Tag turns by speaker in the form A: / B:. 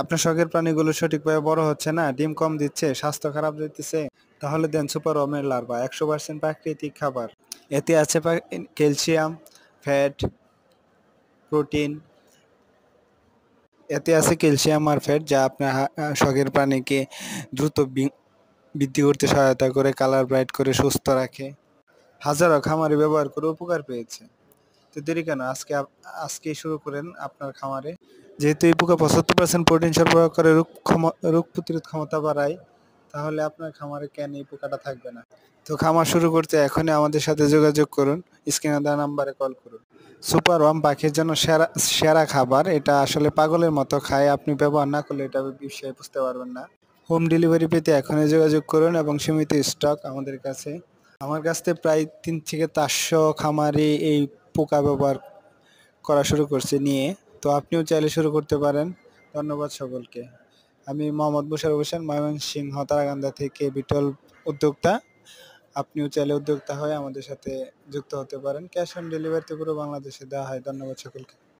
A: আপনার শখের প্রাণীগুলো সঠিকভাবে বড় হচ্ছে না, ডিম কম দিচ্ছে, স্বাস্থ্য খারাপ যাইতেছে, তাহলে দেন সুপার ওমের লার্ভা, 100% প্রাকৃতিক খাবার। এতে আছে ক্যালসিয়াম, ফ্যাট, প্রোটিন। এতে আছে ক্যালসিয়াম আর ফ্যাট, যা আপনার শখের প্রাণীকে দ্রুত বৃদ্ধি করতে সহায়তা করে, কালার ব্রাইট করে সুস্থ রাখে। হাজারো খামারে ব্যবহার করে উপকার পেয়েছে। তো দেরি কেন, আজকেই শুরু করেন আপনার খামারে। যেহেতু এই পোকা 75% প্রোটিন সরবরাহ করে, রোগ প্রতিরোধ ক্ষমতা বাড়ায়, তাহলে আপনার খামারে কেন এই পোকাটা থাকবে না। তো খামার শুরু করতে এখনই আমাদের সাথে যোগাযোগ করুন, স্ক্রিনে দেওয়া নাম্বারে কল করুন। সুপার ওয়াম পাখির জন্য সেরা সেরা খাবার। এটা আসলে পাগলের মতো খায়, আপনি ব্যবহার না করলে এটা বিষয়ে বুঝতে পারবেন না। হোম ডেলিভারি পেতে এখনই যোগাযোগ করুন এবং সীমিত স্টক আমাদের কাছে। আমার কাছ থেকে প্রায় 3 থেকে 400 খামারি এই পোকা ব্যবহার করা শুরু করছে নিয়ে। তো আপনিও চাইলে শুরু করতে পারেন। ধন্যবাদ সকলকে। আমি মোহাম্মদ মুশারফ হোসেন, ময়মনসিংহ তারাকান্দা থেকে বিটল উদ্যোক্তা। আপনিও চাইলে উদ্যোক্তা হয়ে আমাদের সাথে যুক্ত হতে পারেন। ক্যাশ অন ডেলিভারিতে পুরো বাংলাদেশে দেওয়া হয়। ধন্যবাদ সকলকে।